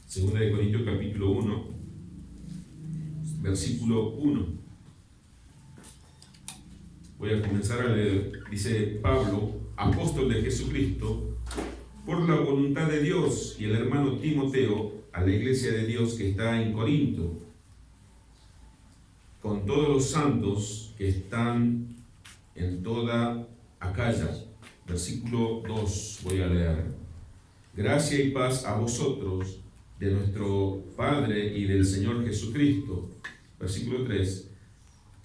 Segunda de Corintios capítulo 1, versículo 1. Voy a comenzar a leer. Dice Pablo, apóstol de Jesucristo, por la voluntad de Dios, y el hermano Timoteo, a la iglesia de Dios que está en Corinto, con todos los santos que están en toda Acaya. Versículo 2 voy a leer. Gracia y paz a vosotros, de nuestro Padre y del Señor Jesucristo. Versículo 3.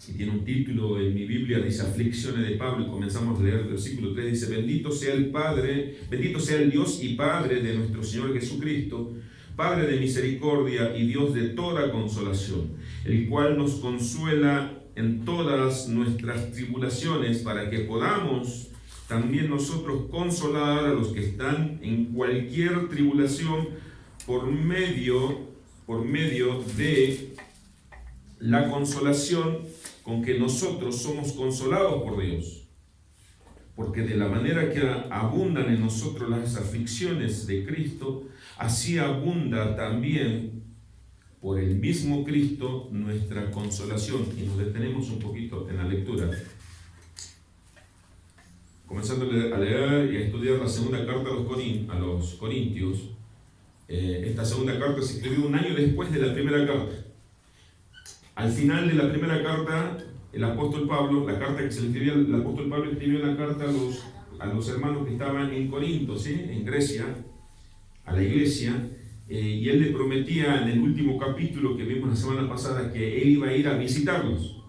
Y tiene un título en mi Biblia, dice Aflicciones de Pablo, y comenzamos a leer el versículo 3, dice, bendito sea el Padre, bendito sea el Dios y Padre de nuestro Señor Jesucristo, Padre de misericordia y Dios de toda consolación, el cual nos consuela en todas nuestras tribulaciones, para que podamos también nosotros consolar a los que están en cualquier tribulación por medio de la consolación con que nosotros somos consolados por Dios. Porque de la manera que abundan en nosotros las aflicciones de Cristo, así abunda también por el mismo Cristo nuestra consolación. Y nos detenemos un poquito en la lectura. Comenzando a leer y a estudiar la segunda carta a los Corintios. Esta segunda carta se escribió un año después de la primera carta. Al final de la primera carta, el apóstol Pablo, la carta que se le escribió, el apóstol Pablo escribió una carta a los hermanos que estaban en Corinto, ¿sí? En Grecia, a la iglesia, y él le prometía en el último capítulo que vimos la semana pasada que él iba a ir a visitarlos.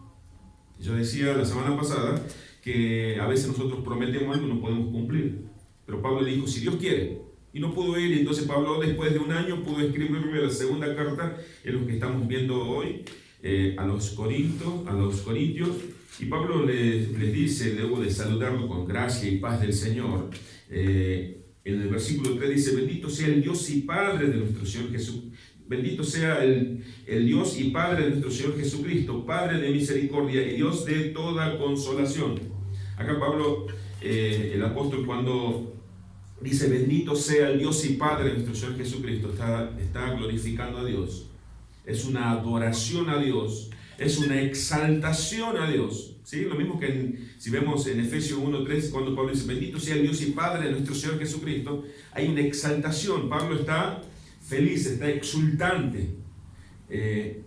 Yo decía la semana pasada que a veces nosotros prometemos algo y no podemos cumplir, pero Pablo le dijo, si Dios quiere, y no pudo ir, y entonces Pablo después de un año pudo escribirle la segunda carta, en lo que estamos viendo hoy, a los corintios, y Pablo les dice, luego de saludarlo con gracia y paz del Señor, en el versículo 3 dice, bendito sea el Dios y Padre de nuestro Señor Jesús, bendito sea el Dios y Padre de nuestro Señor Jesucristo, Padre de misericordia y Dios de toda consolación. Acá Pablo, el apóstol, cuando dice bendito sea el Dios y Padre de nuestro Señor Jesucristo, está glorificando a Dios. Es una adoración a Dios, es una exaltación a Dios. ¿Sí? Lo mismo que si vemos en Efesios 1:3, cuando Pablo dice, bendito sea el Dios y Padre de nuestro Señor Jesucristo, hay una exaltación. Pablo está feliz, está exultante,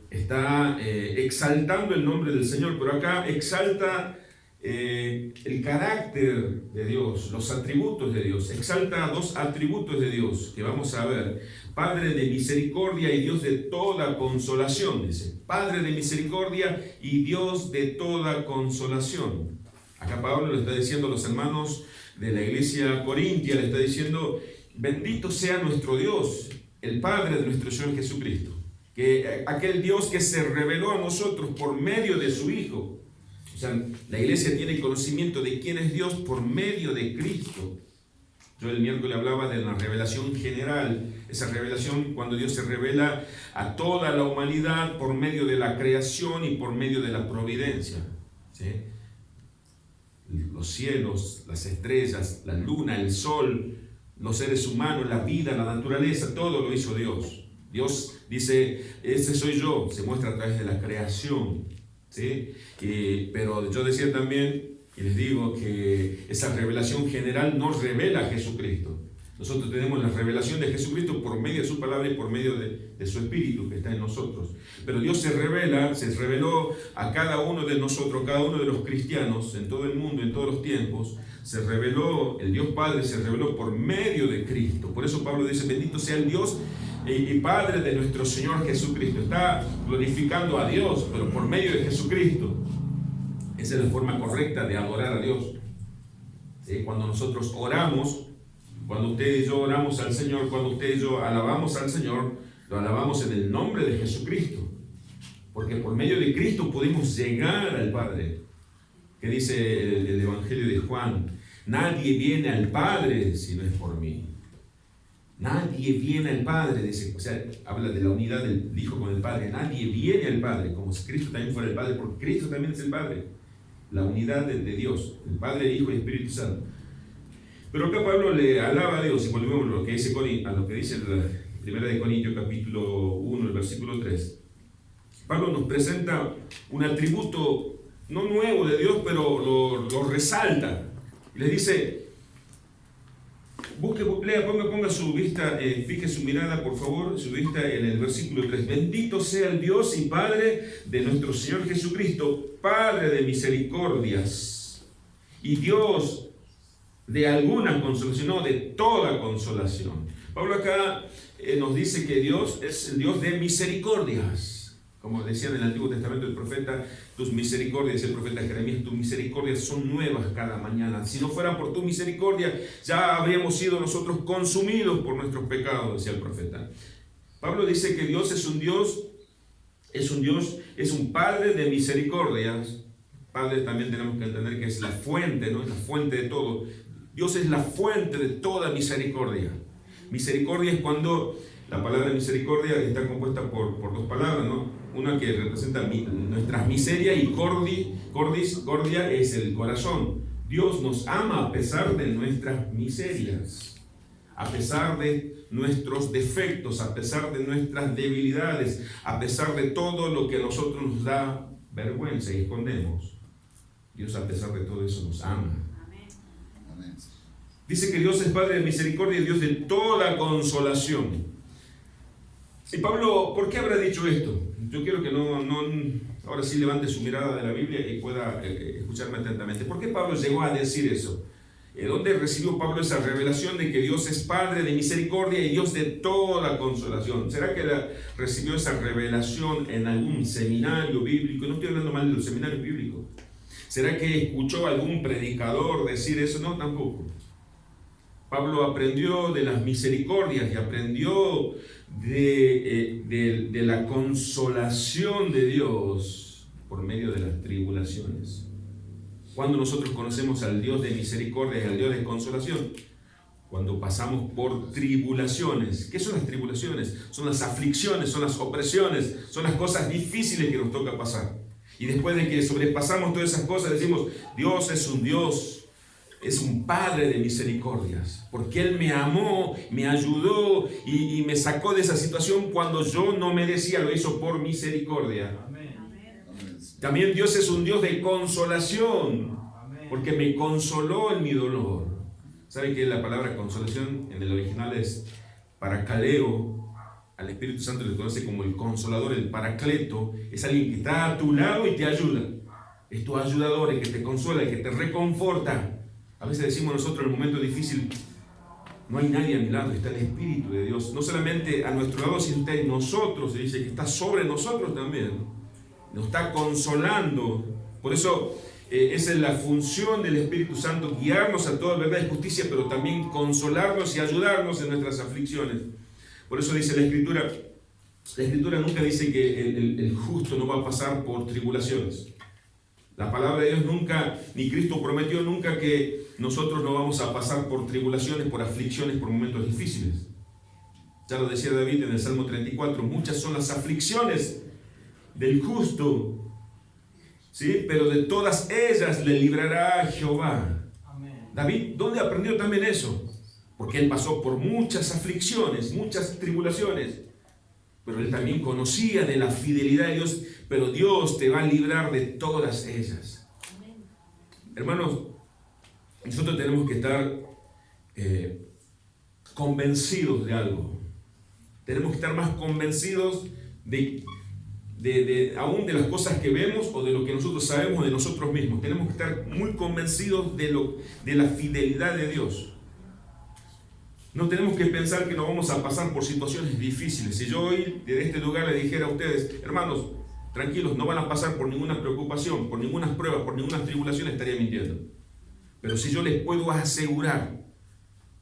está exaltando el nombre del Señor, pero acá exalta el carácter de Dios, los atributos de Dios. Exalta dos atributos de Dios que vamos a ver. Padre de misericordia y Dios de toda consolación, dice. Padre de misericordia y Dios de toda consolación. Acá Pablo le está diciendo a los hermanos de la iglesia corintia, le está diciendo, bendito sea nuestro Dios, el Padre de nuestro Señor Jesucristo. Que aquel Dios que se reveló a nosotros por medio de su Hijo. O sea, la iglesia tiene conocimiento de quién es Dios por medio de Cristo. Yo el miércoles hablaba de la revelación general, esa revelación cuando Dios se revela a toda la humanidad por medio de la creación y por medio de la providencia. ¿Sí? Los cielos, las estrellas, la luna, el sol, los seres humanos, la vida, la naturaleza, todo lo hizo Dios. Dios dice, ese soy yo, se muestra a través de la creación. ¿Sí? Pero yo decía también, y les digo que esa revelación general nos revela a Jesucristo. Nosotros tenemos la revelación de Jesucristo por medio de su palabra y por medio de su Espíritu que está en nosotros. Pero Dios se reveló a cada uno de nosotros, cada uno de los cristianos en todo el mundo, en todos los tiempos. Se reveló, el Dios Padre se reveló por medio de Cristo. Por eso Pablo dice, bendito sea el Dios y Padre de nuestro Señor Jesucristo. Está glorificando a Dios, pero por medio de Jesucristo. Esa es la forma correcta de adorar a Dios. ¿Sí? Cuando nosotros oramos, cuando usted y yo oramos al Señor, cuando usted y yo alabamos al Señor, lo alabamos en el nombre de Jesucristo. Porque por medio de Cristo pudimos llegar al Padre. Que dice el Evangelio de Juan, nadie viene al Padre si no es por mí. Nadie viene al Padre, dice, o sea, habla de la unidad del Hijo con el Padre. Nadie viene al Padre, como si Cristo también fuera el Padre, porque Cristo también es el Padre. La unidad de Dios, el Padre, el Hijo y el Espíritu Santo. Pero acá Pablo le alaba a Dios, y volvemos a lo que dice 1 Corintios capítulo 1, el versículo 3, Pablo nos presenta un atributo no nuevo de Dios, pero lo resalta. Le dice, lea, ponga su vista, fije su mirada, por favor, su vista en el versículo 3. Bendito sea el Dios y Padre de nuestro Señor Jesucristo, Padre de misericordias y Dios de alguna consolación, no de toda consolación. Pablo acá nos dice que Dios es el Dios de misericordias. Como decía en el Antiguo Testamento el profeta, tus misericordias, dice el profeta Jeremías, tus misericordias son nuevas cada mañana. Si no fuera por tu misericordia, ya habríamos sido nosotros consumidos por nuestros pecados, decía el profeta. Pablo dice que Dios es un Padre de misericordias. Padre también tenemos que entender que es la fuente, ¿no? Es la fuente de todo. Dios es la fuente de toda misericordia. Misericordia es cuando la palabra misericordia está compuesta por dos palabras, ¿no? Una que representa nuestras miserias y cordia es el corazón. Dios nos ama a pesar de nuestras miserias, a pesar de nuestros defectos, a pesar de nuestras debilidades, a pesar de todo lo que a nosotros nos da vergüenza y escondemos. Dios, a pesar de todo eso, nos ama. Amén. Dice que Dios es Padre de misericordia y Dios de toda consolación. Y Pablo, ¿por qué habrá dicho esto? Yo quiero que ahora sí levante su mirada de la Biblia y pueda escucharme atentamente. ¿Por qué Pablo llegó a decir eso? ¿Dónde recibió Pablo esa revelación de que Dios es Padre de misericordia y Dios de toda consolación? ¿Será que recibió esa revelación en algún seminario bíblico? No estoy hablando mal de los seminarios bíblicos. ¿Será que escuchó a algún predicador decir eso? No, tampoco. Pablo aprendió de las misericordias y aprendió de la consolación de Dios por medio de las tribulaciones. Cuando nosotros conocemos al Dios de misericordia y al Dios de consolación, cuando pasamos por tribulaciones. ¿Qué son las tribulaciones? Son las aflicciones, son las opresiones, son las cosas difíciles que nos toca pasar. Y después de que sobrepasamos todas esas cosas, decimos, Dios es un Dios, es un Padre de misericordias, porque Él me amó, me ayudó y me sacó de esa situación cuando yo no merecía, lo hizo por misericordia. Amén. También Dios es un Dios de consolación, porque me consoló en mi dolor. ¿Saben que la palabra consolación en el original es parakaleo? Al Espíritu Santo le conoce como el consolador, el paracleto. Es alguien que está a tu lado y te ayuda. Es tu ayudador, el que te consuela, el que te reconforta. A veces decimos nosotros en el momento difícil, no hay nadie a mi lado, está el Espíritu de Dios. No solamente a nuestro lado, sino está en nosotros. Se dice que está sobre nosotros también. Nos está consolando. Por eso esa es la función del Espíritu Santo, guiarnos a toda verdad y justicia, pero también consolarnos y ayudarnos en nuestras aflicciones. Por eso dice la Escritura nunca dice que el justo no va a pasar por tribulaciones. La palabra de Dios nunca, ni Cristo prometió nunca que nosotros no vamos a pasar por tribulaciones, por aflicciones, por momentos difíciles. Ya lo decía David en el Salmo 34, muchas son las aflicciones del justo, ¿sí? Pero de todas ellas le librará Jehová. Amén. David, ¿dónde aprendió también eso? Porque él pasó por muchas aflicciones, muchas tribulaciones, pero él también conocía de la fidelidad de Dios, pero Dios te va a librar de todas ellas. Amén. Hermanos, nosotros tenemos que estar convencidos de algo. Tenemos que estar más convencidos aún de las cosas que vemos o de lo que nosotros sabemos de nosotros mismos. Tenemos que estar muy convencidos de la fidelidad de Dios. No tenemos que pensar que no vamos a pasar por situaciones difíciles. Si yo hoy desde este lugar le dijera a ustedes, hermanos, tranquilos, no van a pasar por ninguna preocupación, por ninguna prueba, por ninguna tribulación, estaría mintiendo. Pero si yo les puedo asegurar,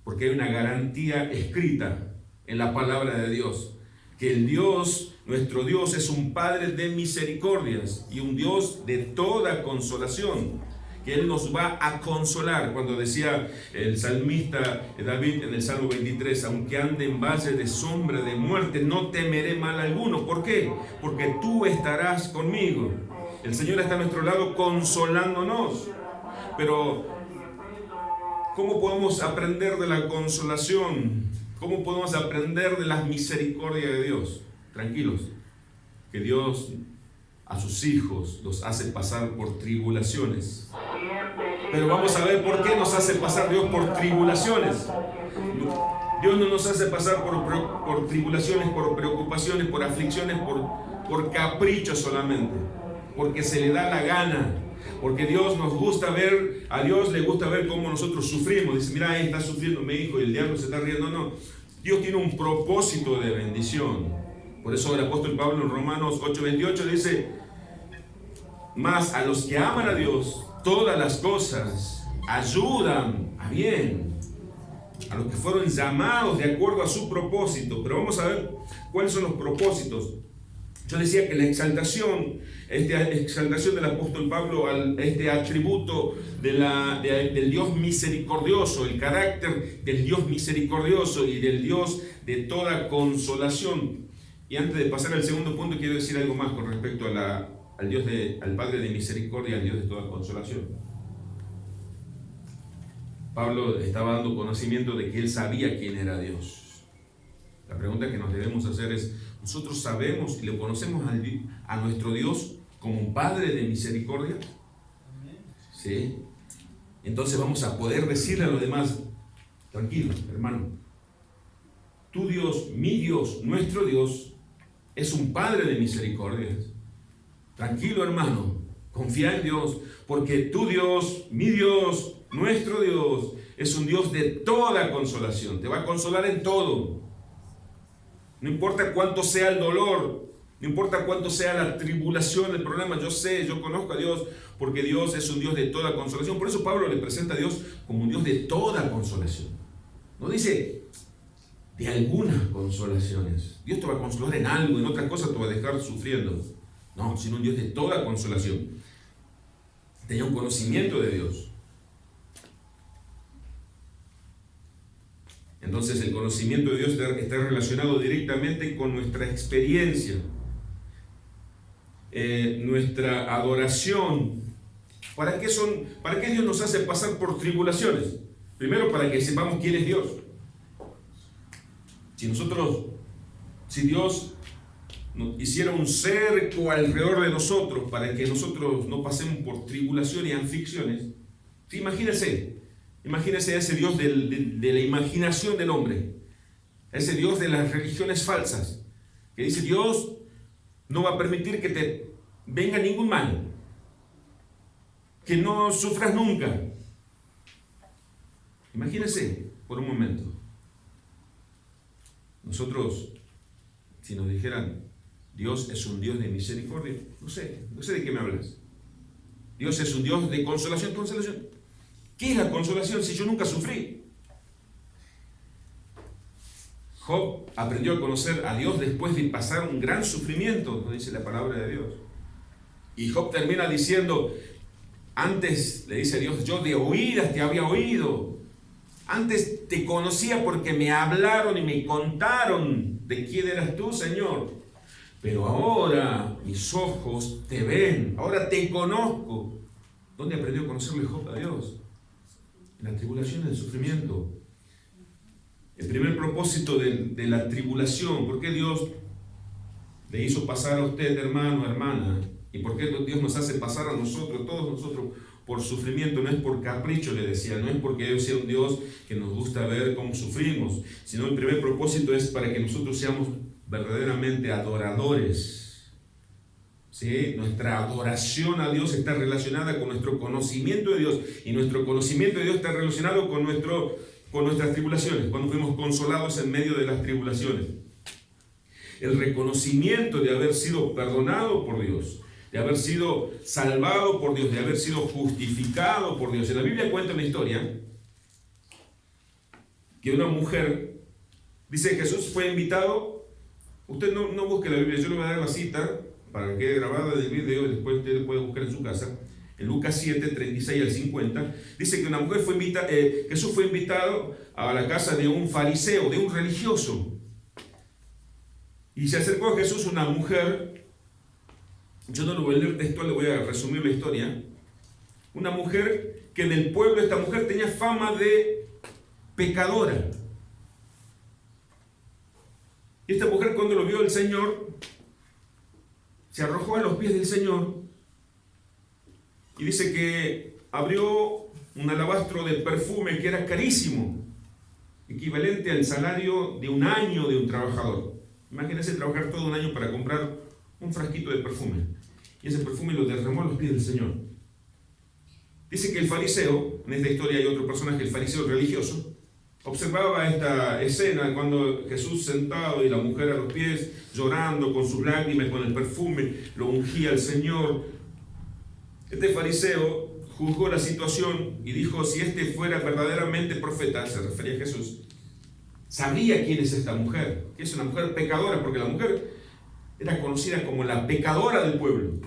porque hay una garantía escrita en la palabra de Dios, que el Dios, nuestro Dios, es un Padre de misericordias y un Dios de toda consolación, que Él nos va a consolar. Cuando decía el salmista David en el Salmo 23, aunque ande en valle de sombra de muerte, no temeré mal alguno. ¿Por qué? Porque tú estarás conmigo. El Señor está a nuestro lado consolándonos. Pero, ¿cómo podemos aprender de la consolación? ¿Cómo podemos aprender de las misericordias de Dios? Tranquilos, que Dios a sus hijos los hace pasar por tribulaciones. Pero vamos a ver por qué nos hace pasar Dios por tribulaciones. Dios no nos hace pasar por tribulaciones, por preocupaciones, por aflicciones, por caprichos solamente, porque se le da la gana, porque a Dios le gusta ver cómo nosotros sufrimos. Dice, mira, ahí está sufriendo mi hijo y el diablo se está riendo. No, Dios tiene un propósito de bendición. Por eso el apóstol Pablo en Romanos 8:28 dice, mas a los que aman a Dios, todas las cosas ayudan a bien, a los que fueron llamados de acuerdo a su propósito. Pero vamos a ver cuáles son los propósitos. Yo decía que la exaltación del apóstol Pablo a este atributo del Dios misericordioso, el carácter del Dios misericordioso y del Dios de toda consolación. Y antes de pasar al segundo punto, quiero decir algo más con respecto al Padre de misericordia, al Dios de toda consolación. Pablo estaba dando conocimiento de que él sabía quién era Dios. La pregunta que nos debemos hacer es, ¿nosotros sabemos y le conocemos a nuestro Dios como un Padre de misericordia? ¿Sí? Entonces vamos a poder decirle a los demás, tranquilo, hermano, tu Dios, mi Dios, nuestro Dios, es un Padre de misericordia. Tranquilo, hermano, confía en Dios, porque tu Dios, mi Dios, nuestro Dios, es un Dios de toda consolación. Te va a consolar en todo. No importa cuánto sea el dolor, no importa cuánto sea la tribulación, el problema. Yo conozco a Dios, porque Dios es un Dios de toda consolación. Por eso Pablo le presenta a Dios como un Dios de toda consolación. No dice de algunas consolaciones. Dios te va a consolar en algo, en otras cosas te va a dejar sufriendo. No, sino un Dios de toda consolación. Tenía un conocimiento de Dios. Entonces el conocimiento de Dios está relacionado directamente con nuestra experiencia, nuestra adoración. ¿Para qué Dios nos hace pasar por tribulaciones? Primero, para que sepamos quién es Dios. Si Dios nos hiciera un cerco alrededor de nosotros para que nosotros no pasemos por tribulaciones y aflicciones, imagínense a ese Dios de la imaginación del hombre, a ese Dios de las religiones falsas, que dice, Dios no va a permitir que te venga ningún mal, que no sufras nunca. Imagínense por un momento. Nosotros, si nos dijeran, Dios es un Dios de misericordia, no sé de qué me hablas. Dios es un Dios de consolación. ¿Qué es la consolación si yo nunca sufrí? Job aprendió a conocer a Dios después de pasar un gran sufrimiento, nos dice la palabra de Dios. Y Job termina diciendo, antes le dice a Dios, yo de oídas te había oído. Antes te conocía porque me hablaron y me contaron de quién eras tú, Señor. Pero ahora mis ojos te ven, ahora te conozco. ¿Dónde aprendió a conocerle Job a Dios? En la tribulación, en el sufrimiento. El primer propósito de la tribulación, ¿por qué Dios le hizo pasar a usted, hermano, hermana? ¿Y por qué Dios nos hace pasar a nosotros, todos nosotros, por sufrimiento? No es por capricho, le decía, no es porque Dios sea un Dios que nos gusta ver cómo sufrimos, sino el primer propósito es para que nosotros seamos verdaderamente adoradores. ¿Sí? Nuestra adoración a Dios está relacionada con nuestro conocimiento de Dios, y nuestro conocimiento de Dios está relacionado con nuestras tribulaciones, cuando fuimos consolados en medio de las tribulaciones. El reconocimiento de haber sido perdonado por Dios, de haber sido salvado por Dios, de haber sido justificado por Dios. En la Biblia cuenta una historia que una mujer, dice que Jesús fue invitado. Usted no busque la Biblia, yo le voy a dar la cita para que quede grabada del video y después usted puede buscar en su casa. En Lucas 7, 36 al 50, dice que una mujer Jesús fue invitado a la casa de un fariseo, de un religioso. Y se acercó a Jesús una mujer, yo no lo voy a leer textual, le voy a resumir la historia. Una mujer que en el pueblo, esta mujer tenía fama de pecadora. Y esta mujer, cuando lo vio el Señor, se arrojó a los pies del Señor y dice que abrió un alabastro de perfume que era carísimo, equivalente al salario de un año de un trabajador. Imagínense trabajar todo un año para comprar un frasquito de perfume. Y ese perfume lo derramó a los pies del Señor. Dice que el fariseo, en esta historia hay otro personaje, el fariseo religioso, observaba esta escena cuando Jesús sentado y la mujer a los pies, llorando con sus lágrimas, con el perfume, lo ungía al Señor. Este fariseo juzgó la situación y dijo, si este fuera verdaderamente profeta, se refería a Jesús, sabría quién es esta mujer, que es una mujer pecadora, porque la mujer era conocida como la pecadora del pueblo.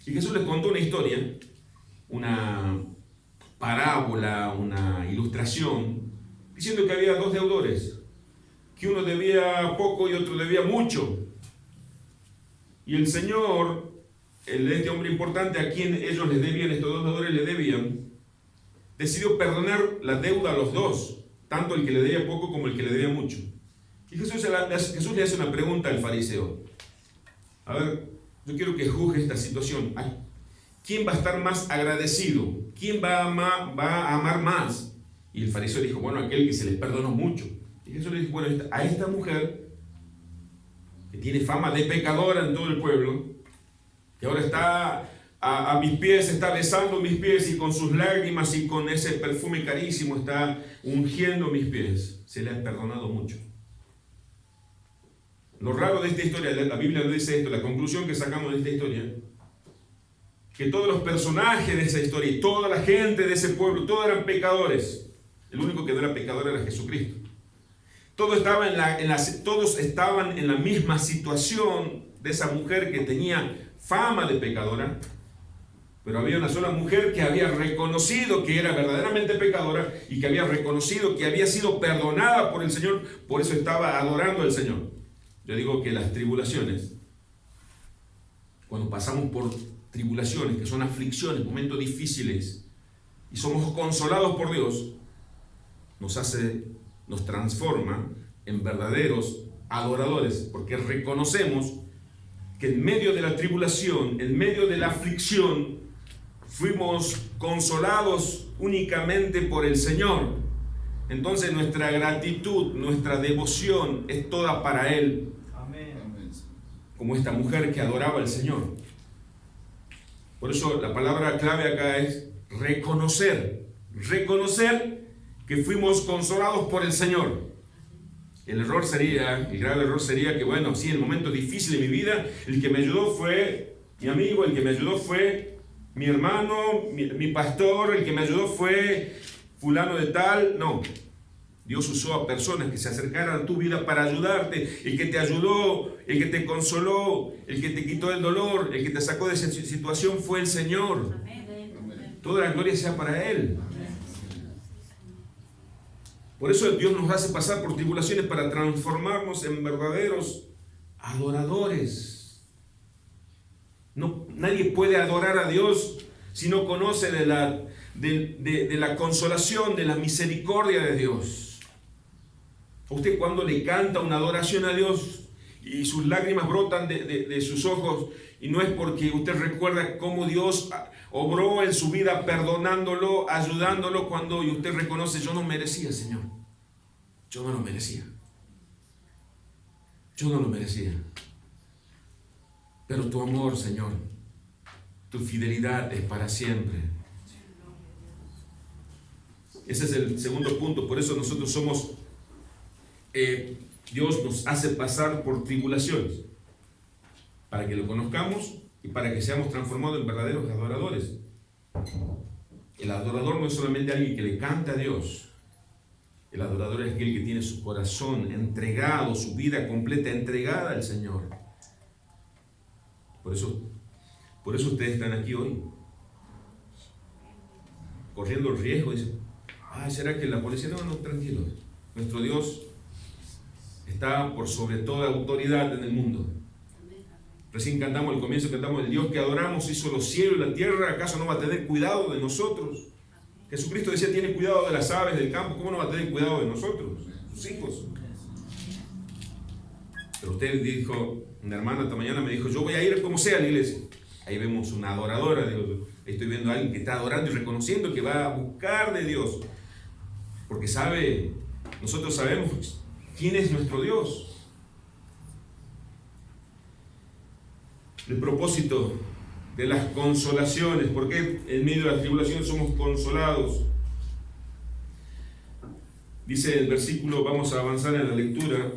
Y Jesús les contó una historia, una parábola, una ilustración, diciendo que había dos deudores, que uno debía poco y otro debía mucho. Y el Señor, este hombre importante a quien ellos les debían, estos dos deudores le debían, decidió perdonar la deuda a los dos, tanto el que le debía poco como el que le debía mucho. Y Jesús le hace una pregunta al fariseo. A ver, yo quiero que juzgue esta situación. ¿Quién va a estar más agradecido? ¿Quién va a amar más? Y el fariseo dijo, bueno, aquel que se le perdonó mucho. Y Jesús le dijo, bueno, a esta mujer, que tiene fama de pecadora en todo el pueblo, que ahora está a mis pies, está besando mis pies y con sus lágrimas y con ese perfume carísimo está ungiendo mis pies, se le ha perdonado mucho. Lo raro de esta historia, la Biblia nos dice esto, la conclusión que sacamos de esta historia, que todos los personajes de esa historia y toda la gente de ese pueblo, todos eran pecadores. El único que no era pecador era Jesucristo. Todos estaban en la misma situación de esa mujer que tenía fama de pecadora, pero había una sola mujer que había reconocido que era verdaderamente pecadora y que había reconocido que había sido perdonada por el Señor, por eso estaba adorando al Señor. Yo digo que las tribulaciones, cuando pasamos por tribulaciones, que son aflicciones, momentos difíciles, y somos consolados por Dios, nos transforma en verdaderos adoradores, porque reconocemos que en medio de la tribulación, en medio de la aflicción, fuimos consolados únicamente por el Señor. Entonces nuestra gratitud, nuestra devoción es toda para Él. Amén. Como esta mujer que adoraba al Señor. Por eso la palabra clave acá es reconocer. Reconocer que fuimos consolados por el Señor. El grave error sería que, bueno, sí, en momentos difíciles de mi vida, el que me ayudó fue mi amigo, el que me ayudó fue mi hermano, mi pastor, el que me ayudó fue fulano de tal. No, Dios usó a personas que se acercaran a tu vida para ayudarte. El que te ayudó, el que te consoló, el que te quitó el dolor, el que te sacó de esa situación fue el Señor. Toda la gloria sea para Él. Por eso Dios nos hace pasar por tribulaciones para transformarnos en verdaderos adoradores. Nadie puede adorar a Dios si no conoce de la consolación, de la misericordia de Dios. Usted cuando le canta una adoración a Dios y sus lágrimas brotan de sus ojos, y no es porque usted recuerda cómo Dios obró en su vida perdonándolo, ayudándolo, y usted reconoce, yo no merecía, Señor. Yo no lo merecía. Yo no lo merecía. Pero tu amor, Señor, tu fidelidad es para siempre. Ese es el segundo punto. Por eso nosotros somos, Dios nos hace pasar por tribulaciones, para que lo conozcamos y para que seamos transformados en verdaderos adoradores. El adorador no es solamente alguien que le canta a Dios. El adorador es aquel que tiene su corazón entregado, su vida completa entregada al Señor. Por eso ustedes están aquí hoy, corriendo el riesgo. Dicen, ¿será que la policía? No, tranquilos. Nuestro Dios está por sobre toda autoridad en el mundo. Recién cantamos, al comienzo cantamos, el Dios que adoramos hizo los cielos y la tierra, ¿acaso no va a tener cuidado de nosotros? Jesucristo decía, tiene cuidado de las aves del campo, ¿cómo no va a tener cuidado de nosotros, sus hijos? Pero usted dijo, una hermana esta mañana me dijo, yo voy a ir como sea a la iglesia. Ahí vemos una adoradora de Dios. Estoy viendo a alguien que está adorando y reconociendo que va a buscar de Dios. Porque nosotros sabemos quién es nuestro Dios. El propósito de las consolaciones, porque en medio de la tribulación somos consolados. Dice el versículo, vamos a avanzar en la lectura,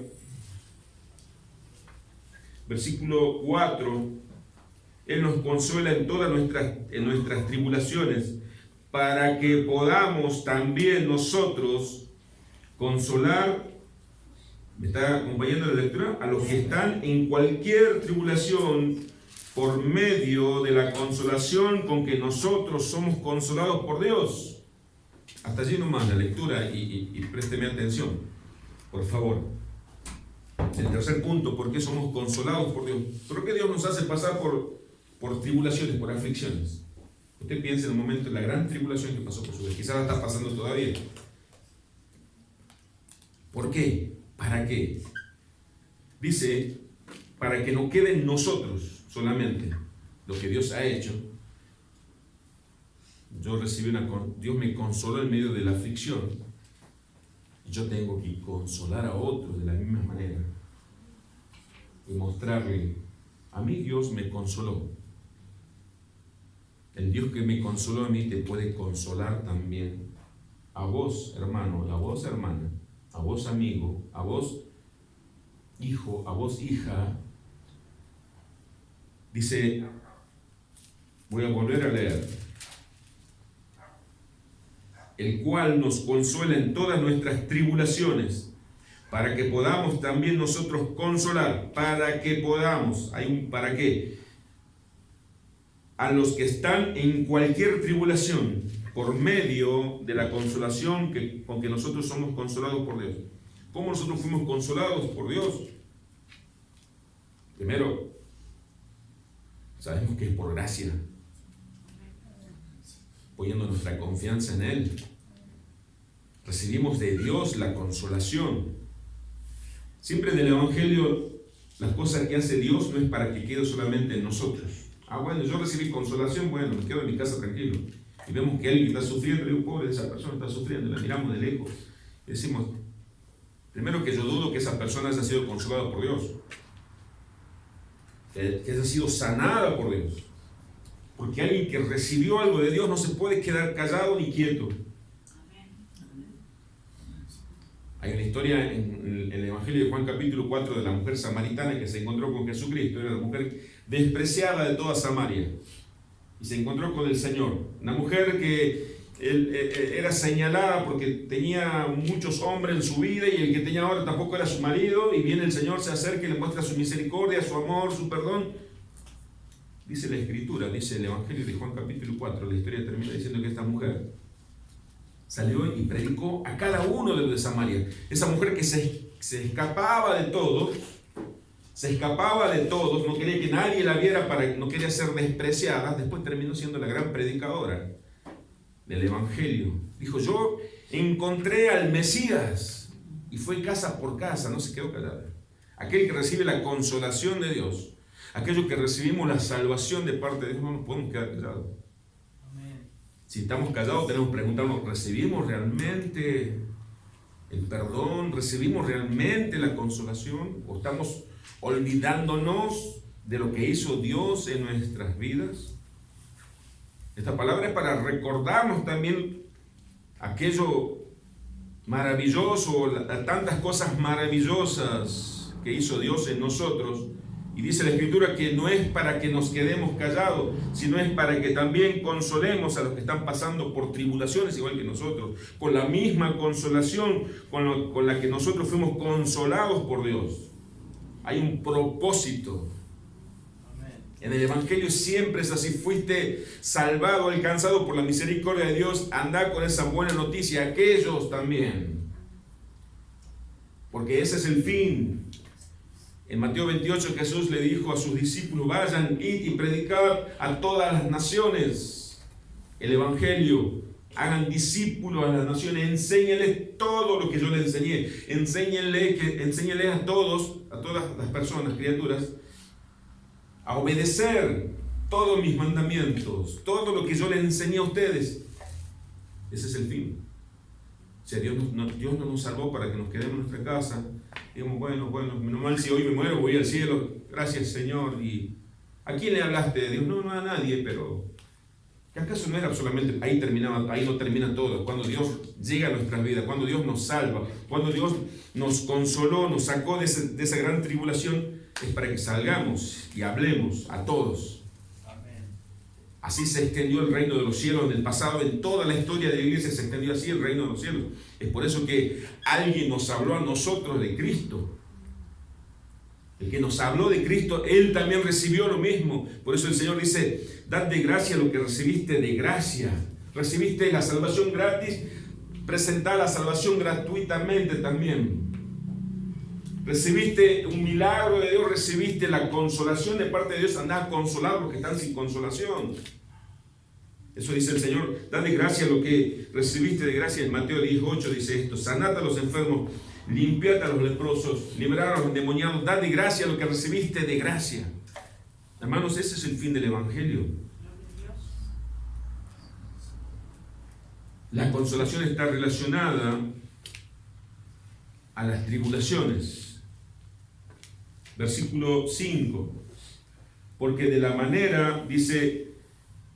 versículo 4, Él nos consuela en todas nuestras tribulaciones, para que podamos también nosotros consolar, ¿me está acompañando la lectura? A los que están en cualquier tribulación, por medio de la consolación con que nosotros somos consolados por Dios. Hasta allí nomás la lectura y présteme atención, por favor. El tercer punto, ¿por qué somos consolados por Dios? ¿Por qué Dios nos hace pasar por tribulaciones, por aflicciones? Usted piensa en un momento en la gran tribulación que pasó por su vida, quizás la está pasando todavía. ¿Por qué? ¿Para qué? Dice, para que no quede en nosotros solamente lo que Dios ha hecho. Dios me consoló en medio de la aflicción. Yo tengo que consolar a otros de la misma manera y mostrarle, a mí Dios me consoló. El Dios que me consoló a mí te puede consolar también. A vos, hermano, a vos, hermana, a vos, amigo, a vos, hijo, a vos, hija. Dice, voy a volver a leer, el cual nos consuela en todas nuestras tribulaciones, para que podamos también nosotros consolar, para que podamos, hay un para qué, a los que están en cualquier tribulación, por medio de la consolación con que nosotros somos consolados por Dios. ¿Cómo nosotros fuimos consolados por Dios? Primero, sabemos que es por gracia, poniendo nuestra confianza en Él. Recibimos de Dios la consolación. Siempre en el Evangelio, las cosas que hace Dios no es para que quede solamente en nosotros. Bueno, yo recibí consolación, bueno, me quedo en mi casa tranquilo. Y vemos que alguien está sufriendo, le digo, pobre, esa persona está sufriendo, la miramos de lejos. Y decimos, primero que yo dudo que esa persona haya sido consolada por Dios, que haya sido sanada por Dios. Porque alguien que recibió algo de Dios no se puede quedar callado ni quieto. Hay una historia en el Evangelio de Juan capítulo 4 de la mujer samaritana que se encontró con Jesucristo. Era la mujer despreciada de toda Samaria y se encontró con el Señor. Una mujer que era señalada porque tenía muchos hombres en su vida y el que tenía ahora tampoco era su marido, y viene el Señor, se acerca y le muestra su misericordia, su amor, su perdón. Dice la Escritura, dice el Evangelio de Juan capítulo 4, la historia termina diciendo que esta mujer salió y predicó a cada uno de los de Samaria. Esa mujer que se escapaba de todos, no quería que nadie la viera, no quería ser despreciada, después terminó siendo la gran predicadora del Evangelio. Dijo, yo encontré al Mesías, y fue casa por casa, no se quedó callada. Aquel que recibe la consolación de Dios, aquellos que recibimos la salvación de parte de Dios, no nos podemos quedar callados. Si estamos callados, tenemos que preguntarnos, ¿recibimos realmente el perdón? ¿Recibimos realmente la consolación? ¿O estamos olvidándonos de lo que hizo Dios en nuestras vidas? Esta palabra es para recordarnos también aquello maravilloso, tantas cosas maravillosas que hizo Dios en nosotros. Y dice la Escritura que no es para que nos quedemos callados, sino es para que también consolemos a los que están pasando por tribulaciones igual que nosotros, con la misma consolación con la que nosotros fuimos consolados por Dios. Hay un propósito. En el Evangelio siempre es así: fuiste salvado, alcanzado por la misericordia de Dios, anda con esa buena noticia a aquellos también, porque ese es el fin. En Mateo 28 Jesús le dijo a sus discípulos, vayan, id y predicad a todas las naciones el Evangelio. hagan discípulos a las naciones, enséñenles todo lo que yo les enseñé, enséñenles a todas las personas, criaturas, a obedecer todos mis mandamientos, todo lo que yo les enseñé a ustedes. Ese es el fin. O sea, Dios no nos salvó para que nos quedemos en nuestra casa. Digamos, bueno, menos mal si hoy me muero, voy al cielo. Gracias, Señor. ¿Y a quién le hablaste de Dios? No a nadie, pero ¿que acaso no era solamente ahí no termina todo? Cuando Dios llega a nuestras vidas, cuando Dios nos salva, cuando Dios nos consoló, nos sacó de esa gran tribulación, es para que salgamos y hablemos a todos. Así se extendió el reino de los cielos en el pasado, en toda la historia de la iglesia se extendió así el reino de los cielos. Es por eso que alguien nos habló a nosotros de Cristo. El que nos habló de Cristo, Él también recibió lo mismo. Por eso el Señor dice, dad de gracia lo que recibiste de gracia. Recibiste la salvación gratis, presentad la salvación gratuitamente también. Recibiste un milagro de Dios, recibiste la consolación de parte de Dios, andad a consolar a los que están sin consolación. Eso dice el Señor, dad de gracia lo que recibiste de gracia. En Mateo 18 dice esto, sanad a los enfermos, limpiad a los leprosos, liberad a los endemoniados, dad de gracia lo que recibiste de gracia. Hermanos, ese es el fin del Evangelio. La consolación está relacionada a las tribulaciones. Versículo 5, porque de la manera, dice,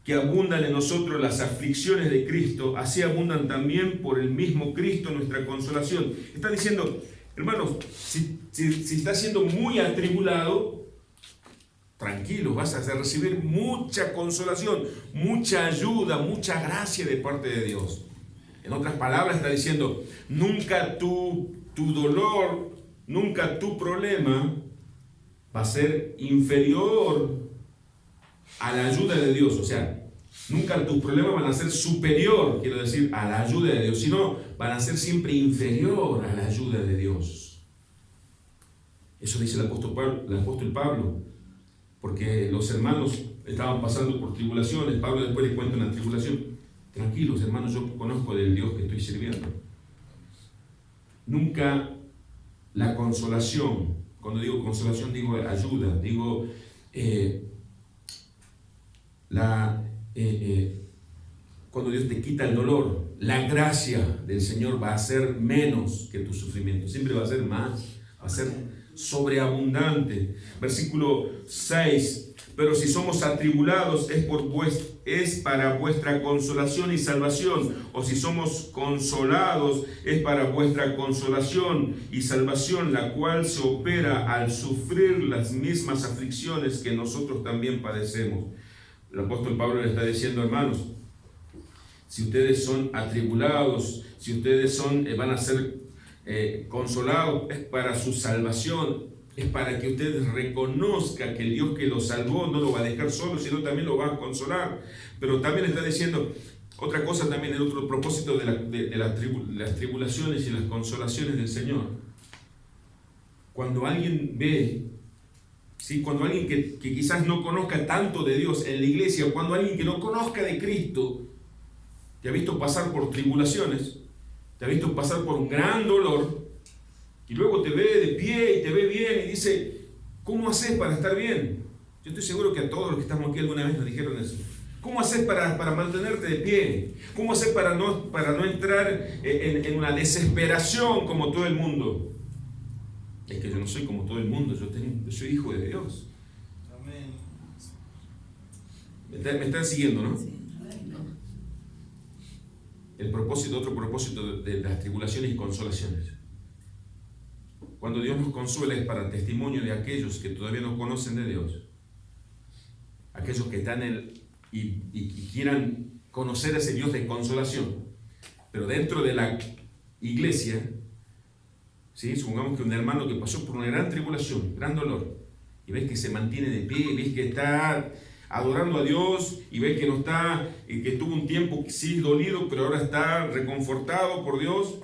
que abundan en nosotros las aflicciones de Cristo, así abundan también por el mismo Cristo nuestra consolación. Está diciendo, hermanos, si estás siendo muy atribulado, tranquilo, vas a recibir mucha consolación, mucha ayuda, mucha gracia de parte de Dios. En otras palabras está diciendo, nunca tu dolor, nunca tu problema va a ser inferior a la ayuda de Dios. O sea, nunca tus problemas van a ser superior, quiero decir, a la ayuda de Dios, sino van a ser siempre inferior a la ayuda de Dios. Eso dice el apóstol Pablo, porque los hermanos estaban pasando por tribulaciones. Pablo después les cuenta una tribulación. Tranquilos, hermanos, yo conozco del Dios que estoy sirviendo. Nunca la consolación, cuando digo consolación digo ayuda, digo cuando Dios te quita el dolor, la gracia del Señor va a ser menos que tu sufrimiento, siempre va a ser más, va a ser sobreabundante. Versículo 6, pero si somos atribulados es para vuestra consolación y salvación, o si somos consolados es para vuestra consolación y salvación, la cual se opera al sufrir las mismas aflicciones que nosotros también padecemos. El apóstol Pablo le está diciendo, hermanos, si ustedes son atribulados, si ustedes van a ser consolados, es para su salvación, es para que ustedes reconozcan que el Dios que los salvó no lo va a dejar solo, sino también lo va a consolar. Pero también está diciendo otra cosa, también el otro propósito de las tribulaciones y las consolaciones del Señor. Cuando alguien ve, ¿sí? Cuando alguien que quizás no conozca tanto de Dios en la iglesia, o cuando alguien que no conozca de Cristo, te ha visto pasar por tribulaciones, te ha visto pasar por un gran dolor, y luego te ve de pie y te ve bien y dice, ¿cómo haces para estar bien? Yo estoy seguro que a todos los que estamos aquí alguna vez nos dijeron eso. ¿Cómo haces para mantenerte de pie? ¿Cómo haces para no entrar en una desesperación como todo el mundo? Es que yo no soy como todo el mundo, yo soy hijo de Dios. Amén. Me están siguiendo, ¿no? Sí. Otro propósito de las tribulaciones y consolaciones. Cuando Dios nos consuela es para testimonio de aquellos que todavía no conocen de Dios, aquellos que están y quieran conocer a ese Dios de consolación, pero dentro de la iglesia, ¿sí? Supongamos que un hermano que pasó por una gran tribulación, gran dolor, y ves que se mantiene de pie, y ves que está adorando a Dios, y ves que no está, que tuvo un tiempo sí dolido, pero ahora está reconfortado por Dios.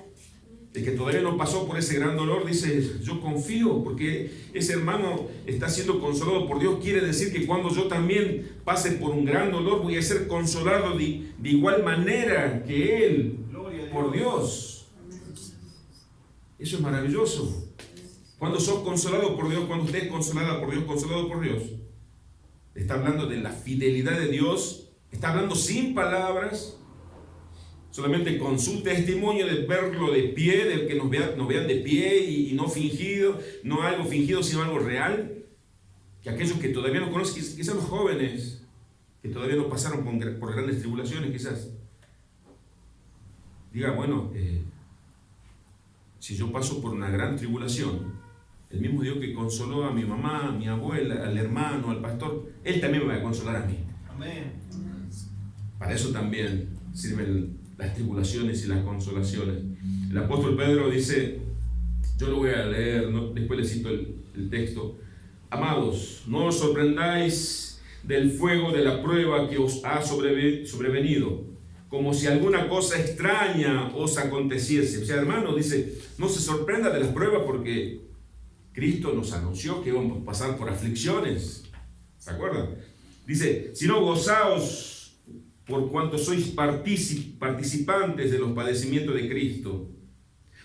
El que todavía no pasó por ese gran dolor dice, yo confío, porque ese hermano está siendo consolado por Dios. Quiere decir que cuando yo también pase por un gran dolor, voy a ser consolado de igual manera que él, por Dios. Eso es maravilloso. Cuando sos consolado por Dios, cuando usted es consolada por Dios, consolado por Dios, está hablando de la fidelidad de Dios, está hablando sin palabras, solamente con su testimonio de verlo de pie, de que nos vean de pie y no fingido, no algo fingido, sino algo real. Que aquellos que todavía no conocen, quizás los jóvenes, que todavía no pasaron por grandes tribulaciones, quizás, diga, bueno, si yo paso por una gran tribulación, el mismo Dios que consoló a mi mamá, a mi abuela, al hermano, al pastor, Él también me va a consolar a mí. Amén. Para eso también sirven las tribulaciones y las consolaciones. El apóstol Pedro dice, yo lo voy a leer, después le cito el texto: amados, no os sorprendáis del fuego de la prueba que os ha sobrevenido, como si alguna cosa extraña os aconteciese. O sea, hermano, dice, no se sorprenda de las pruebas, porque Cristo nos anunció que íbamos a pasar por aflicciones. ¿Se acuerdan? Dice, sino gozaos por cuanto sois participantes de los padecimientos de Cristo,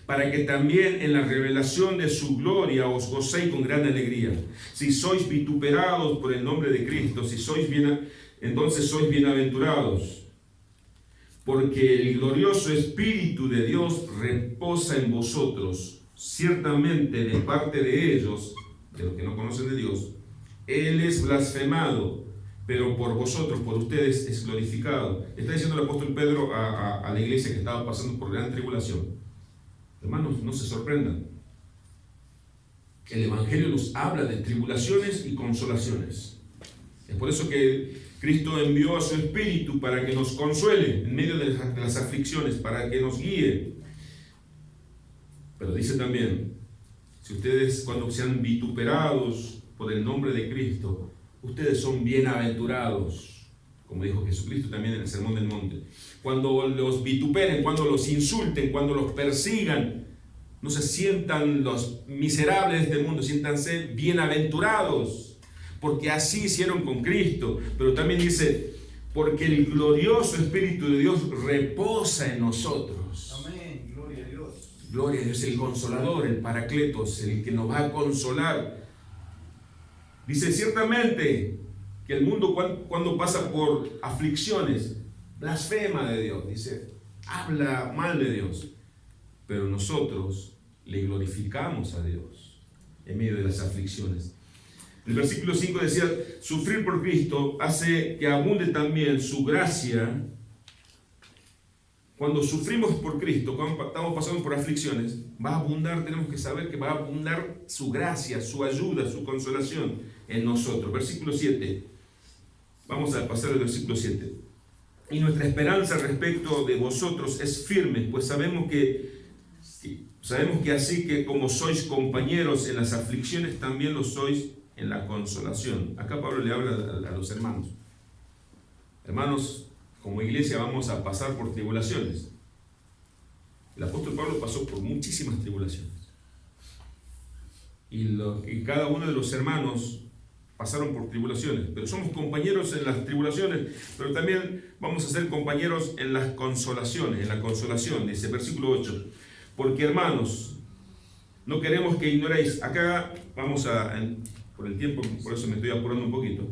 para que también en la revelación de su gloria os gocéis con gran alegría. Si sois vituperados por el nombre de Cristo, entonces sois bienaventurados, porque el glorioso Espíritu de Dios reposa en vosotros. Ciertamente de parte de ellos, de los que no conocen de Dios, Él es blasfemado, pero por vosotros, por ustedes, es glorificado. Está diciendo el apóstol Pedro a la iglesia que estaba pasando por gran tribulación. Hermanos, no se sorprendan. El Evangelio nos habla de tribulaciones y consolaciones. Es por eso que Cristo envió a su Espíritu para que nos consuele en medio de las aflicciones, para que nos guíe. Pero dice también, si ustedes cuando sean vituperados por el nombre de Cristo, ustedes son bienaventurados, como dijo Jesucristo también en el Sermón del Monte. Cuando los vituperen, cuando los insulten, cuando los persigan, no se sientan los miserables de este mundo, siéntanse bienaventurados, porque así hicieron con Cristo. Pero también dice, porque el glorioso Espíritu de Dios reposa en nosotros. Amén, gloria a Dios. Gloria a Dios, el Consolador, el Paracletos, el que nos va a consolar. Dice, ciertamente que el mundo cuando pasa por aflicciones, blasfema de Dios, dice, habla mal de Dios. Pero nosotros le glorificamos a Dios en medio de las aflicciones. El versículo 5 decía, sufrir por Cristo hace que abunde también su gracia. Cuando sufrimos por Cristo, cuando estamos pasando por aflicciones, va a abundar, tenemos que saber que va a abundar su gracia, su ayuda, su consolación en nosotros. Versículo 7. Vamos a pasar al versículo 7. Y nuestra esperanza respecto de vosotros es firme, pues sabemos que así que como sois compañeros en las aflicciones, también lo sois en la consolación. Acá Pablo le habla a los hermanos. Hermanos, como iglesia vamos a pasar por tribulaciones. El apóstol Pablo pasó por muchísimas tribulaciones. Y cada uno de los hermanos pasaron por tribulaciones. Pero somos compañeros en las tribulaciones, pero también vamos a ser compañeros en las consolaciones, en la consolación. Dice versículo 8. Porque hermanos, no queremos que ignoréis. Acá vamos por el tiempo, por eso me estoy apurando un poquito.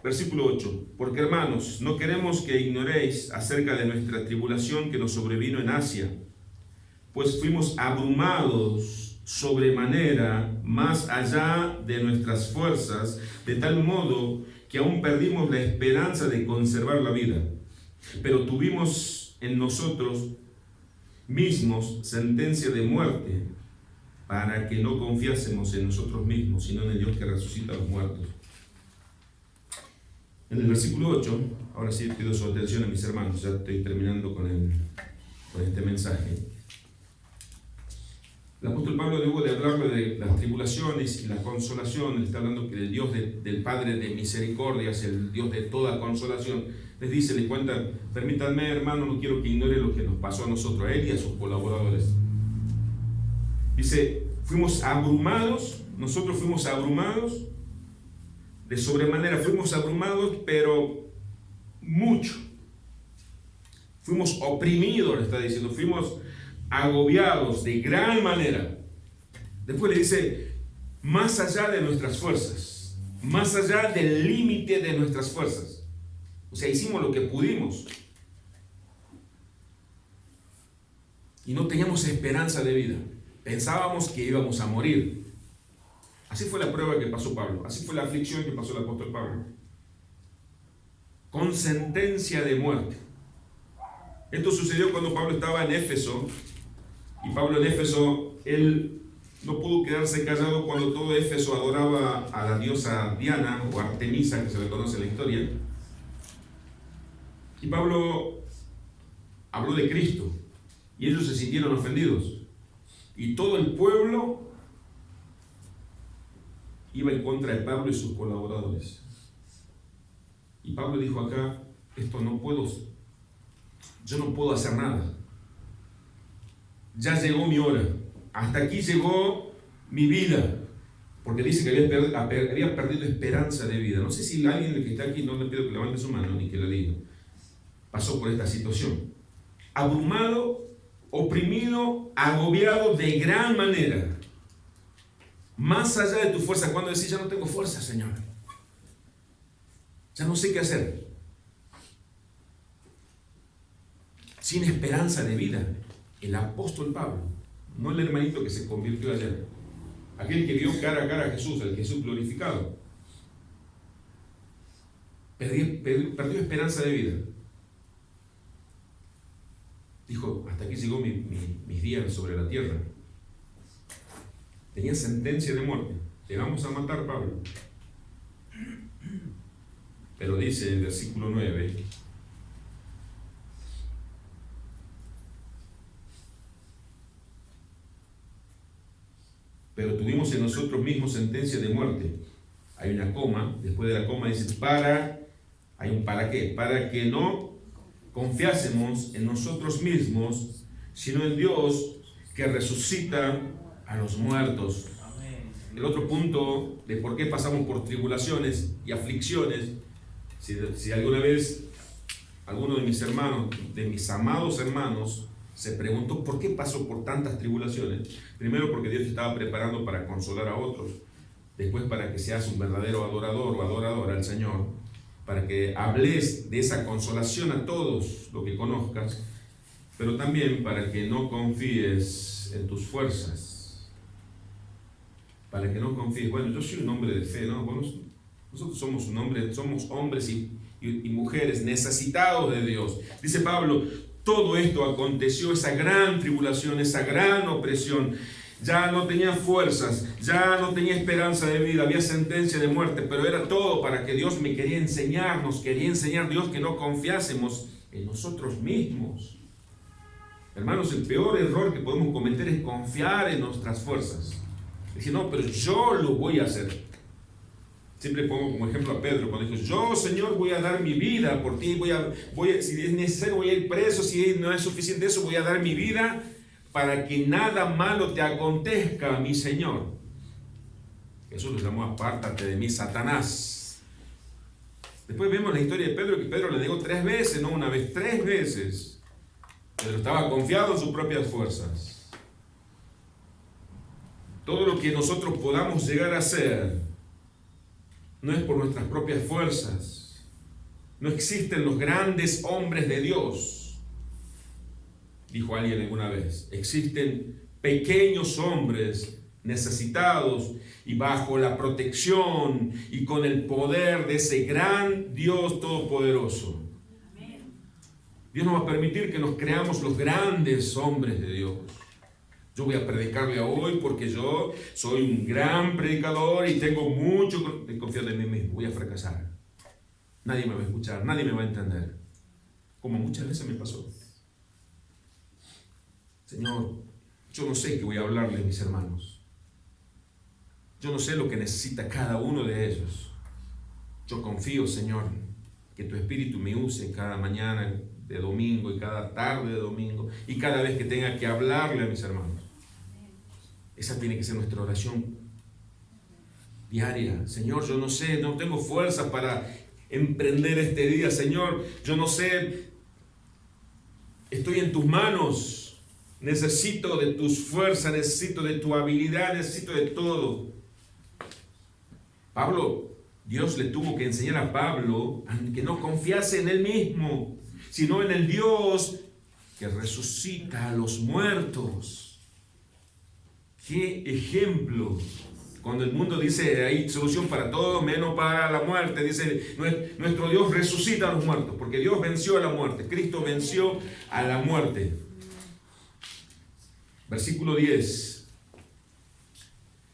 Versículo 8. Porque hermanos, no queremos que ignoréis acerca de nuestra tribulación que nos sobrevino en Asia, pues fuimos abrumados sobremanera más allá de nuestras fuerzas, de tal modo que aún perdimos la esperanza de conservar la vida. Pero tuvimos en nosotros mismos sentencia de muerte, para que no confiásemos en nosotros mismos, sino en el Dios que resucita a los muertos. En el versículo 8, ahora sí pido su atención a mis hermanos, ya estoy terminando con este mensaje. El apóstol Pablo, luego de hablarle de las tribulaciones y la consolación, está hablando que el Dios del Padre de misericordias, el Dios de toda consolación, les dice, les cuenta, permítanme hermano, no quiero que ignore lo que nos pasó a nosotros, a él y a sus colaboradores. Dice, nosotros fuimos abrumados, de sobremanera fuimos abrumados, pero mucho. Fuimos oprimidos, le está diciendo, fuimos agobiados de gran manera. Después le dice, más allá de nuestras fuerzas, más allá del límite de nuestras fuerzas. O sea, hicimos lo que pudimos. Y no teníamos esperanza de vida. Pensábamos que íbamos a morir. Así fue la prueba que pasó Pablo. Así fue la aflicción que pasó el apóstol Pablo. Con sentencia de muerte. Esto sucedió cuando Pablo estaba en Éfeso. Y Pablo en Éfeso, él no pudo quedarse callado cuando todo Éfeso adoraba a la diosa Diana o Artemisa, que se le conoce en la historia. Y Pablo habló de Cristo. Y ellos se sintieron ofendidos. Y todo el pueblo iba en contra de Pablo y sus colaboradores. Y Pablo dijo acá, yo no puedo hacer nada. Ya llegó mi hora. Hasta aquí llegó mi vida. Porque dice que había perdido esperanza de vida. No sé si alguien que está aquí, no le pido que levante su mano ni que le diga, pasó por esta situación. Abrumado, oprimido, agobiado de gran manera. Más allá de tu fuerza. Cuando decís, ya no tengo fuerza, Señor. Ya no sé qué hacer. Sin esperanza de vida. El apóstol Pablo, no el hermanito que se convirtió ayer. Aquel que vio cara a cara a Jesús, el Jesús glorificado. Perdió esperanza de vida. Dijo, hasta aquí llegó mis días sobre la tierra. Tenía sentencia de muerte. Te vamos a matar, Pablo. Pero dice el versículo 9, pero tuvimos en nosotros mismos sentencia de muerte. Hay una coma, después de la coma dice, hay un para qué, para que no confiásemos en nosotros mismos, sino en Dios que resucita a los muertos. El otro punto de por qué pasamos por tribulaciones y aflicciones, si alguna vez alguno de mis hermanos, de mis amados hermanos, se preguntó por qué pasó por tantas tribulaciones. Primero porque Dios te estaba preparando para consolar a otros, después para que seas un verdadero adorador o adoradora al Señor, para que hables de esa consolación a todos lo que conozcas, pero también para que no confíes en tus fuerzas, para que no confíes, bueno, yo soy un hombre de fe, ¿no? Bueno, nosotros somos hombres y mujeres necesitados de Dios. Dice Pablo, todo esto aconteció, esa gran tribulación, esa gran opresión. Ya no tenía fuerzas, ya no tenía esperanza de vida, había sentencia de muerte, pero era todo para que Dios me quería enseñar, nos quería enseñar Dios que no confiásemos en nosotros mismos. Hermanos, el peor error que podemos cometer es confiar en nuestras fuerzas. Decir, no, pero yo lo voy a hacer. Siempre pongo como ejemplo a Pedro, cuando dijo, yo, Señor, voy a dar mi vida por ti, si es necesario voy a ir preso, si no es suficiente eso, voy a dar mi vida para que nada malo te acontezca, mi Señor. Jesús lo llamó, apártate de mí, Satanás. Después vemos la historia de Pedro, que Pedro le negó 3 veces, no una vez, 3 veces. Pedro estaba confiado en sus propias fuerzas. Todo lo que nosotros podamos llegar a hacer no es por nuestras propias fuerzas. No existen los grandes hombres de Dios, dijo alguien alguna vez. Existen pequeños hombres necesitados y bajo la protección y con el poder de ese gran Dios todopoderoso. Dios no va a permitir que nos creamos los grandes hombres de Dios. Yo voy a predicarle hoy porque yo soy un gran predicador y tengo mucho que confiar en mí mismo. Voy a fracasar. Nadie me va a escuchar, nadie me va a entender. Como muchas veces me pasó. Señor, yo no sé qué voy a hablarle a mis hermanos. Yo no sé lo que necesita cada uno de ellos. Yo confío, Señor, que tu Espíritu me use cada mañana de domingo y cada tarde de domingo y cada vez que tenga que hablarle a mis hermanos. Esa tiene que ser nuestra oración diaria. Señor, yo no sé, no tengo fuerzas para emprender este día. Señor, yo no sé, estoy en tus manos. Necesito de tus fuerzas, necesito de tu habilidad, necesito de todo. Pablo, Dios le tuvo que enseñar a Pablo que no confiase en él mismo, sino en el Dios que resucita a los muertos. ¡Qué ejemplo! Cuando el mundo dice hay solución para todo menos para la muerte, dice nuestro Dios resucita a los muertos, porque Dios venció a la muerte, Cristo venció a la muerte. Versículo 10,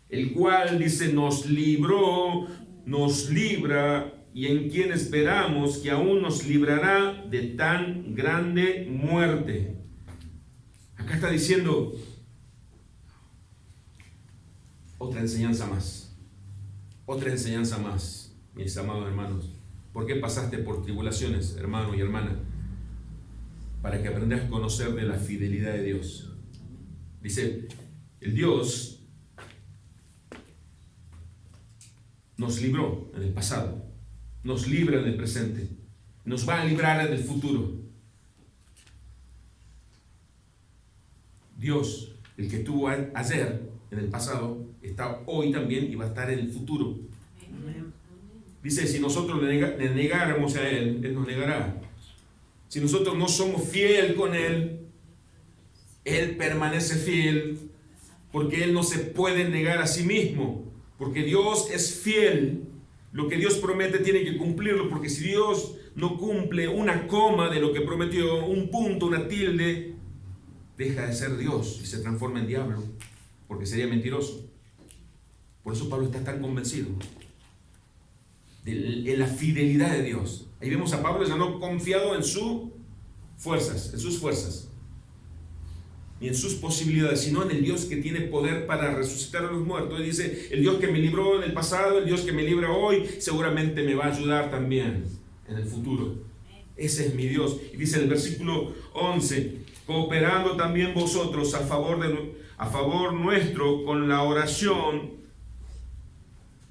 el cual dice nos libró, nos libra, y en quien esperamos que aún nos librará de tan grande muerte. Acá está diciendo otra enseñanza más, mis amados hermanos. ¿Por qué pasaste por tribulaciones, hermano y hermana? Para que aprendas a conocer de la fidelidad de Dios. Dice, el Dios nos libró en el pasado, nos libra en el presente, nos va a librar en el futuro. Dios, el que tuvo ayer en el pasado, está hoy también y va a estar en el futuro. Dice, si nosotros le negáramos a Él, Él nos negará. Si nosotros no somos fieles con Él, Él permanece fiel, porque Él no se puede negar a sí mismo, porque Dios es fiel. Lo que Dios promete tiene que cumplirlo, porque si Dios no cumple una coma de lo que prometió, un punto, una tilde, deja de ser Dios y se transforma en diablo, porque sería mentiroso. Por eso Pablo está tan convencido de la fidelidad de Dios. Ahí vemos a Pablo ya no confiado en sus fuerzas, ni en sus posibilidades, sino en el Dios que tiene poder para resucitar a los muertos. Él dice, el Dios que me libró en el pasado, el Dios que me libra hoy, seguramente me va a ayudar también en el futuro. Ese es mi Dios. Y dice en el versículo 11, cooperando también vosotros a favor nuestro con la oración,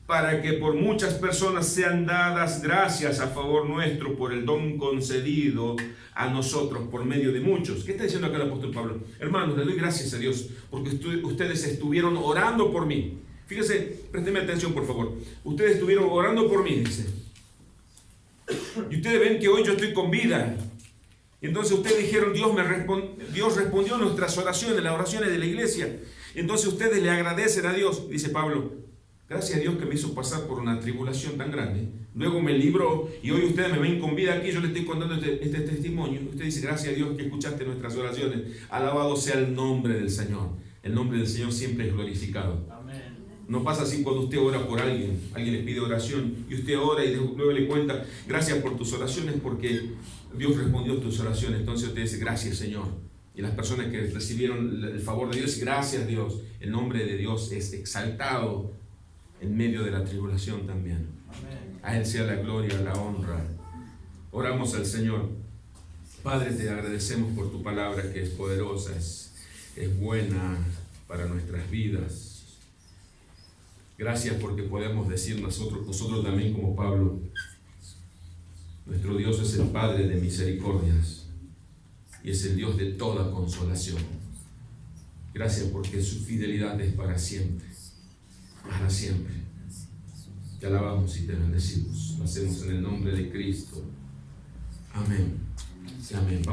para que por muchas personas sean dadas gracias a favor nuestro por el don concedido a nosotros por medio de muchos. ¿Qué está diciendo acá el apóstol Pablo? Hermanos, le doy gracias a Dios porque ustedes estuvieron orando por mí. Fíjense, présteme atención por favor. Ustedes estuvieron orando por mí, dice. Y ustedes ven que hoy yo estoy con vida. Y entonces ustedes dijeron, Dios respondió a nuestras oraciones, las oraciones de la iglesia. Entonces ustedes le agradecen a Dios, dice Pablo. Gracias a Dios que me hizo pasar por una tribulación tan grande. Luego me libró y hoy ustedes me ven con vida aquí. Yo les estoy contando este testimonio. Usted dice, gracias a Dios que escuchaste nuestras oraciones. Alabado sea el nombre del Señor. El nombre del Señor siempre es glorificado. Amén. No pasa así cuando usted ora por alguien. Alguien le pide oración y usted ora y luego le cuenta, gracias por tus oraciones porque Dios respondió a tus oraciones. Entonces usted dice, gracias Señor. Y las personas que recibieron el favor de Dios, gracias Dios. El nombre de Dios es exaltado en medio de la tribulación también. Amén. A Él sea la gloria, la honra. Oramos al Señor. Padre, te agradecemos por tu palabra que es poderosa, es buena para nuestras vidas. Gracias porque podemos decir nosotros también como Pablo, nuestro Dios es el Padre de misericordias y es el Dios de toda consolación. Gracias porque su fidelidad es para siempre. Para siempre. Te alabamos y te bendecimos. Lo hacemos en el nombre de Cristo. Amén. Amén. Vamos.